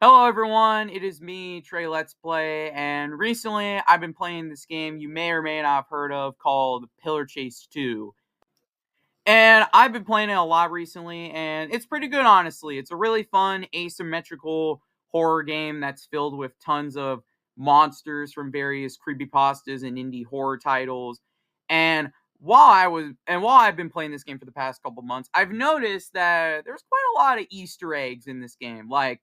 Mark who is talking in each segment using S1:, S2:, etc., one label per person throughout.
S1: Hello everyone, it is me, Trey Let's Play, and recently I've been playing this game you may or may not have heard of called Pillar Chase 2. And I've been playing it a lot recently, and it's pretty good, honestly. It's a really fun, asymmetrical horror game that's filled with tons of monsters from various creepypastas and indie horror titles. And while I've been playing this game for the past couple months, I've noticed that there's quite a lot of Easter eggs in this game, like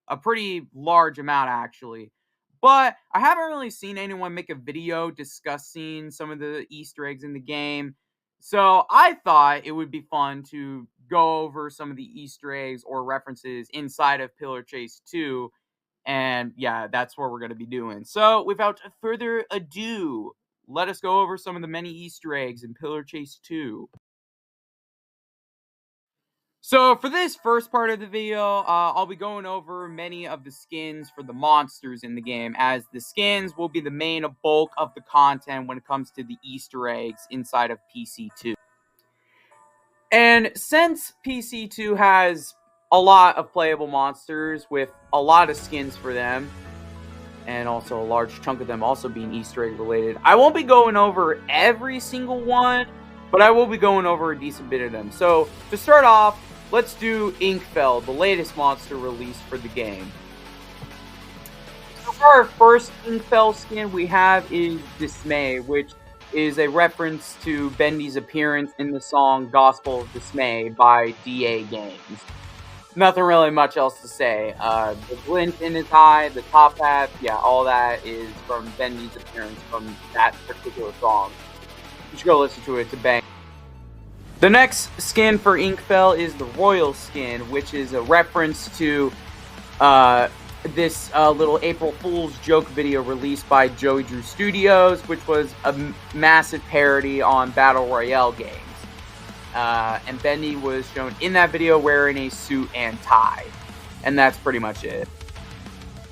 S1: a pretty large amount actually. But I haven't really seen anyone make a video discussing some of the Easter eggs in the game. So I thought it would be fun to go over some of the Easter eggs or references inside of Pillar Chase 2. And yeah, that's what we're going to be doing. So without further ado, let us go over some of the many Easter eggs in Pillar Chase 2. So for this first part of the video, I'll be going over many of the skins for the monsters in the game, as the skins will be the main bulk of the content when it comes to the Easter eggs inside of PC2. And since PC2 has a lot of playable monsters with a lot of skins for them, and also a large chunk of them also being Easter egg related, I won't be going over every single one, but I will be going over a decent bit of them. So to start off, let's do Inkfell, the latest monster released for the game. So for our first Inkfell skin we have is Dismay, which is a reference to Bendy's appearance in the song Gospel of Dismay by DA Games. Nothing really much else to say. The glint in his eye, the top hat, yeah, all that is from Bendy's appearance from that particular song. You should go listen to it, it's a bang. The next skin for Inkfell is the Royal skin, which is a reference to this little April Fool's joke video released by Joey Drew Studios, which was a massive parody on Battle Royale games. And Bendy was shown in that video wearing a suit and tie. And that's pretty much it.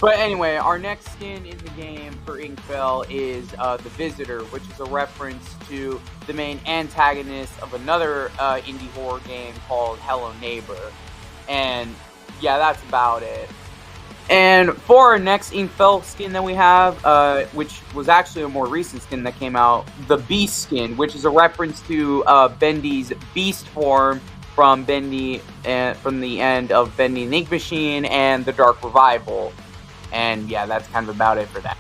S1: But anyway, our next skin in the game for Inkfell is the Visitor, which is a reference to the main antagonist of another indie horror game called Hello Neighbor. And yeah, that's about it. And for our next Inkfell skin that we have, which was actually a more recent skin that came out, the Beast skin, which is a reference to Bendy's Beast form from Bendy from the end of Bendy and the Ink Machine and the Dark Revival. And yeah, that's kind of about it for that.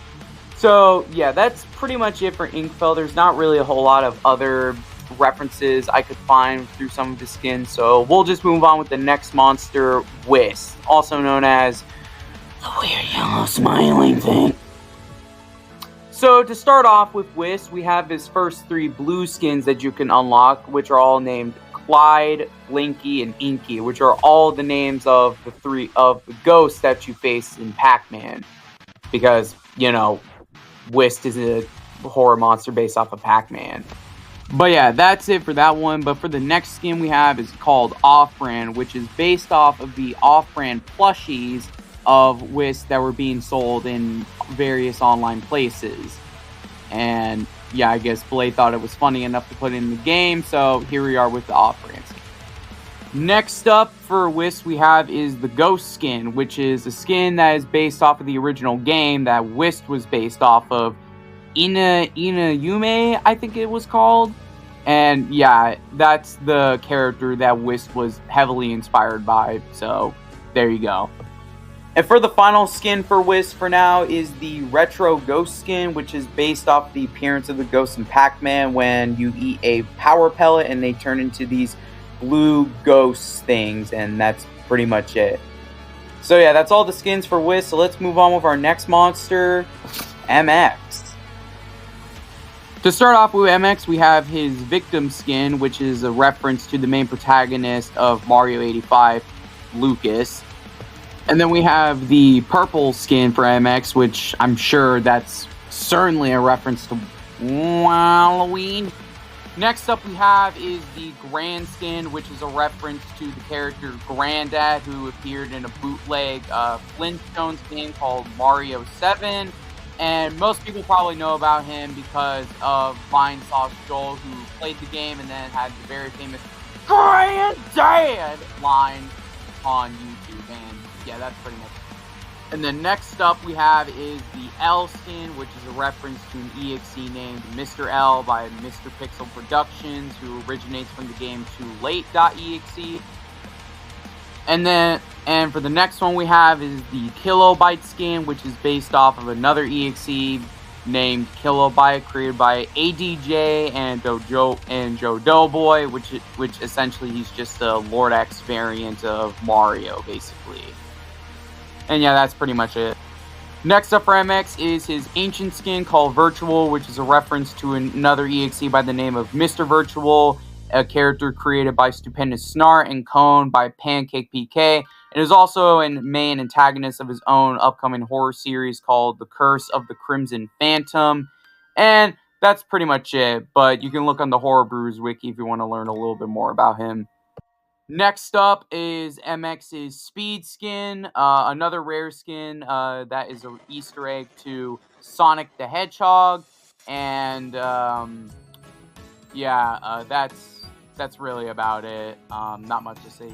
S1: So yeah, that's pretty much it for Inkfell. There's not really a whole lot of other references I could find through some of the skins. So we'll just move on with the next monster, Whist, also known as the weird yellow smiling thing. So to start off with Whist, we have his first three blue skins that you can unlock, which are all named Clyde, Blinky, and Inky, which are all the names of the ghosts that you face in Pac-Man. Because, you know, Whist is a horror monster based off of Pac-Man. But yeah, that's it for that one. But for the next skin we have is called Off-Brand, which is based off of the Off-Brand plushies of Whist that were being sold in various online places. And yeah, I guess Blade thought it was funny enough to put it in the game, so here we are with the Off-Brand skin. Next up for Whist we have is the Ghost skin, which is a skin that is based off of the original game that Whist was based off of. Ina Yume, I think it was called. And yeah, that's the character that Whist was heavily inspired by, so there you go. And for the final skin for Whist for now is the Retro Ghost skin, which is based off the appearance of the ghosts in Pac-Man when you eat a power pellet and they turn into these blue ghost things, and that's pretty much it. So yeah, that's all the skins for Whist, so let's move on with our next monster, MX. To start off with MX, we have his Victim skin, which is a reference to the main protagonist of Mario 85, Lucas. And then we have the purple skin for MX, which I'm sure that's certainly a reference to Halloween. Next up we have is the Grand skin, which is a reference to the character Grandad, who appeared in a bootleg Flintstones game called Mario 7. And most people probably know about him because of Vine Sauce Joel, who played the game and then had the very famous Granddad line on YouTube. And yeah, that's pretty much it. And then next up we have is the L skin, which is a reference to an EXE named Mr. L by Mr. Pixel Productions, who originates from the game TooLate.exe. And for the next one we have is the Kilobyte skin, which is based off of another EXE named Kilobyte, created by ADJ and Joe Doughboy, which essentially he's just a Lord X variant of Mario, basically. And yeah, that's pretty much it. Next up for MX is his ancient skin called Virtual, which is a reference to another EXE by the name of Mr. Virtual, a character created by Stupendous Snart and Cone by Pancake PK, and is also a main antagonist of his own upcoming horror series called The Curse of the Crimson Phantom. And that's pretty much it, but you can look on the Horror Brews wiki if you want to learn a little bit more about him. Next up is MX's Speed skin, another rare skin that is an Easter egg to Sonic the Hedgehog, and that's really about it. Not much to say.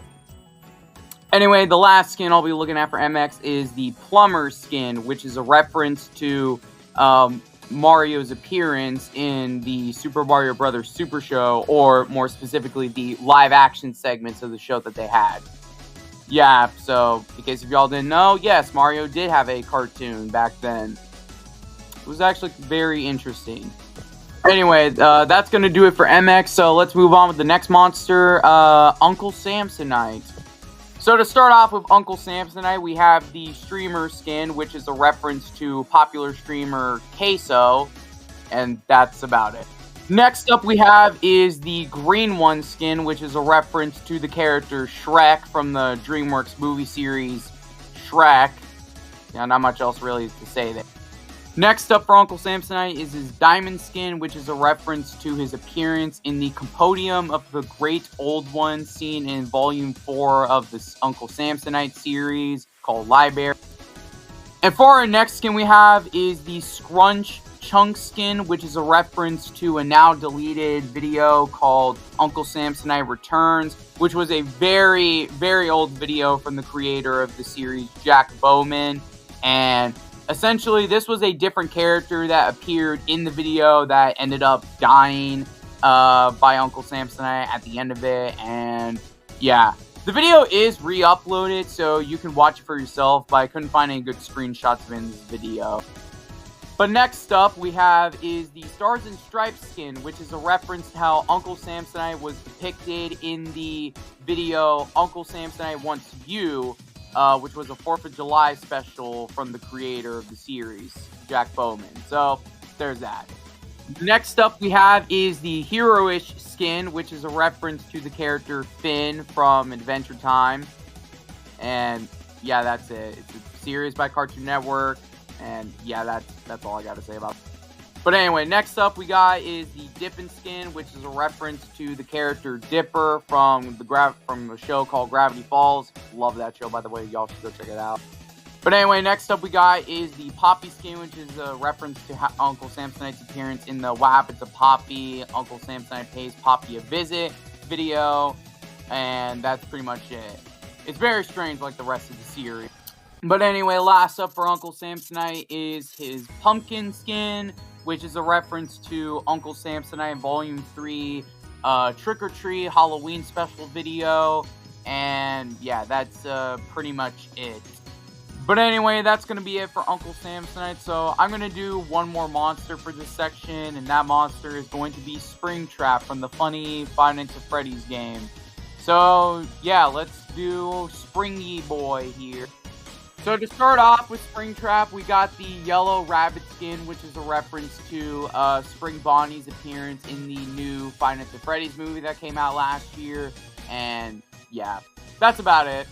S1: Anyway, the last skin I'll be looking at for MX is the Plumber skin, which is a reference to Mario's appearance in the Super Mario Bros. Super Show, or more specifically, the live-action segments of the show that they had. Yeah, so, in case if y'all didn't know, yes, Mario did have a cartoon back then. It was actually very interesting. Anyway, that's going to do it for MX, so let's move on with the next monster, Uncle Samsonite. So to start off with Uncle Samsonite, we have the streamer skin, which is a reference to popular streamer Queso, and that's about it. Next up we have is the green one skin, which is a reference to the character Shrek from the DreamWorks movie series Shrek. Yeah, not much else really to say there. Next up for Uncle Samsonite is his diamond skin, which is a reference to his appearance in the Compodium of the Great Old One seen in Volume 4 of this Uncle Samsonite series called Library. And for our next skin we have is the Scrunch Chunk skin, which is a reference to a now deleted video called Uncle Samsonite Returns, which was a very, very old video from the creator of the series, Jack Bowman. And essentially, this was a different character that appeared in the video that ended up dying by Uncle Samsonite at the end of it. And yeah, the video is re-uploaded, so you can watch it for yourself, but I couldn't find any good screenshots of it in this video. But next up we have is the Stars and Stripes skin, which is a reference to how Uncle Samsonite was depicted in the video Uncle Samsonite Wants You, which was a 4th of July special from the creator of the series, Jack Bowman. So, there's that. Next up we have is the Heroish skin, which is a reference to the character Finn from Adventure Time. And, yeah, that's it. It's a series by Cartoon Network. And, yeah, that's all I got to say about it. But anyway, next up we got is the Dippin' skin, which is a reference to the character Dipper from the show called Gravity Falls. Love that show, by the way. Y'all should go check it out. But anyway, next up we got is the Poppy skin, which is a reference to Uncle Samsonite's appearance in the What Happened to Poppy, Uncle Samsonite Pays Poppy a Visit video. And that's pretty much it. It's very strange like the rest of the series. But anyway, last up for Uncle Samsonite is his Pumpkin skin, which is a reference to Uncle Samsonite Volume 3 Trick or Treat Halloween special video. And yeah, that's pretty much it. But anyway, that's going to be it for Uncle Samsonite. So I'm going to do one more monster for this section, and that monster is going to be Springtrap from the funny Five Nights at Freddy's game. So yeah, let's do Springy Boy here. So to start off with Springtrap, we got the yellow rabbit skin, which is a reference to Spring Bonnie's appearance in the new Five Nights at Freddy's movie that came out last year. And yeah, that's about it.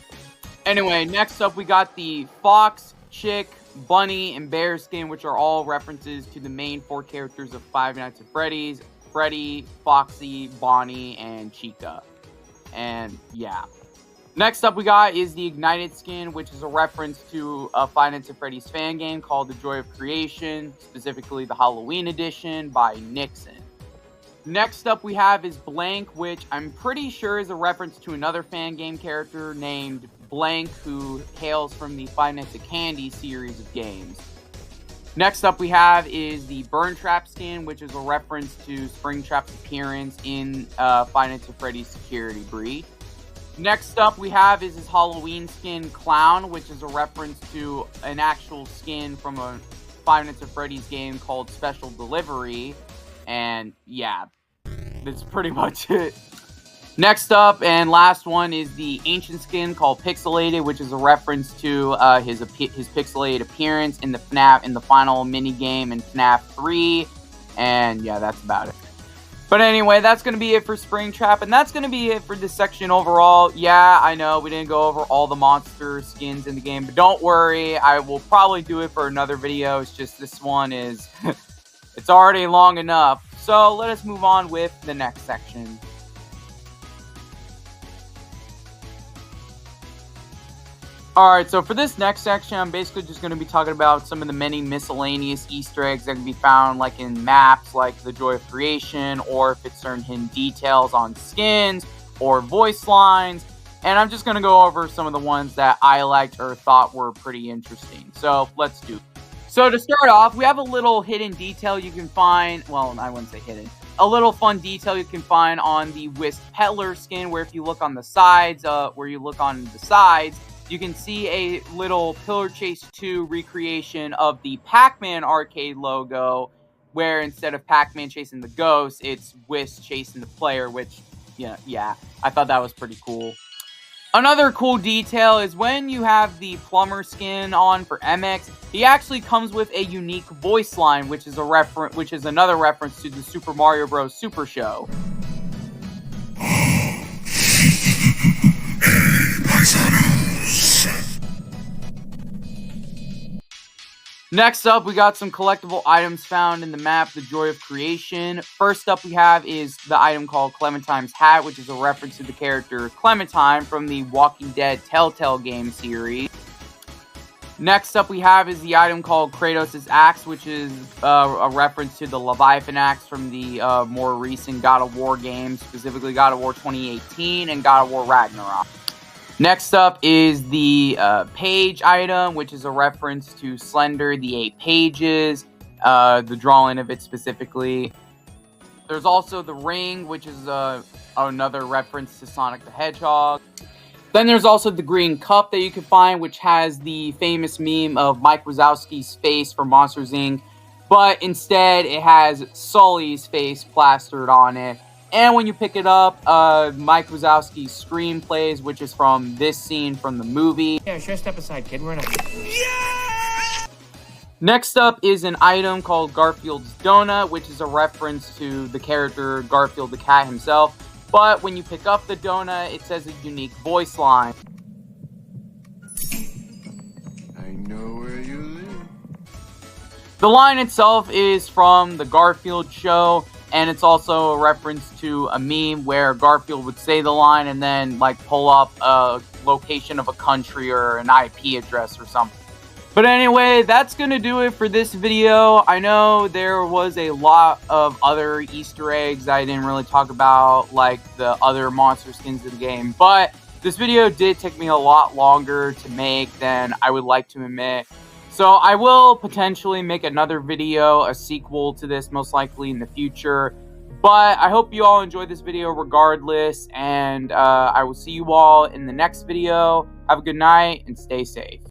S1: Anyway, next up we got the Fox, Chick, Bunny, and Bear skin, which are all references to the main 4 characters of Five Nights at Freddy's: Freddy, Foxy, Bonnie, and Chica. And yeah. Next up we got is the Ignited skin, which is a reference to a Five Nights at Freddy's fan game called The Joy of Creation, specifically the Halloween edition by Nixon. Next up we have is Blank, which I'm pretty sure is a reference to another fan game character named Blank, who hails from the Five Nights at Candy series of games. Next up we have is the Burn Trap skin, which is a reference to Springtrap's appearance in Five Nights at Freddy's Security Breach. Next up we have is his Halloween skin, Clown, which is a reference to an actual skin from a Five Nights at Freddy's game called Special Delivery. And yeah, that's pretty much it. Next up and last one is the Ancient skin called Pixelated, which is a reference to his pixelated appearance in the Fnaf in the final mini game in Fnaf 3. And yeah, that's about it. But anyway, that's going to be it for Springtrap, and that's going to be it for this section overall. Yeah, I know we didn't go over all the monster skins in the game, but don't worry, I will probably do it for another video. It's just this one is, it's already long enough. So let us move on with the next section. Alright, so for this next section, I'm basically just going to be talking about some of the many miscellaneous Easter eggs that can be found like in maps, like the Joy of Creation, or if it's certain hidden details on skins, or voice lines. And I'm just going to go over some of the ones that I liked or thought were pretty interesting. So, let's do it. So, to start off, we have a little hidden detail you can find, well, I wouldn't say hidden, a little fun detail you can find on the Wisp Peddler skin, where if you look on the sides, you can see a little Pillar Chase 2 recreation of the Pac-Man arcade logo, where instead of Pac-Man chasing the ghost, it's Wisp chasing the player, which, yeah, I thought that was pretty cool. Another cool detail is when you have the Plumber skin on for MX, he actually comes with a unique voice line, which is another reference to the Super Mario Bros. Super Show. Next up, we got some collectible items found in the map, the Joy of Creation. First up we have is the item called Clementine's Hat, which is a reference to the character Clementine from the Walking Dead Telltale game series. Next up we have is the item called Kratos' Axe, which is a reference to the Leviathan Axe from the more recent God of War games, specifically God of War 2018 and God of War Ragnarok. Next up is the page item, which is a reference to Slender, the 8 pages, the drawing of it specifically. There's also the ring, which is another reference to Sonic the Hedgehog. Then there's also the green cup that you can find, which has the famous meme of Mike Wazowski's face from Monsters, Inc., but instead it has Sully's face plastered on it. And when you pick it up, Mike Wazowski's scream plays, which is from this scene from the movie.
S2: Yeah, sure, step aside, kid. We're not.
S1: Yeah! Next up is an item called Garfield's Donut, which is a reference to the character Garfield the cat himself. But when you pick up the donut, it says a unique voice line.
S3: I know where you live.
S1: The line itself is from the Garfield show. And it's also a reference to a meme where Garfield would say the line and then, like, pull up a location of a country or an IP address or something. But anyway, that's going to do it for this video. I know there was a lot of other Easter eggs I didn't really talk about, like the other monster skins of the game. But this video did take me a lot longer to make than I would like to admit. So I will potentially make another video, a sequel to this, most likely in the future. But I hope you all enjoyed this video regardless, and I will see you all in the next video. Have a good night, and stay safe.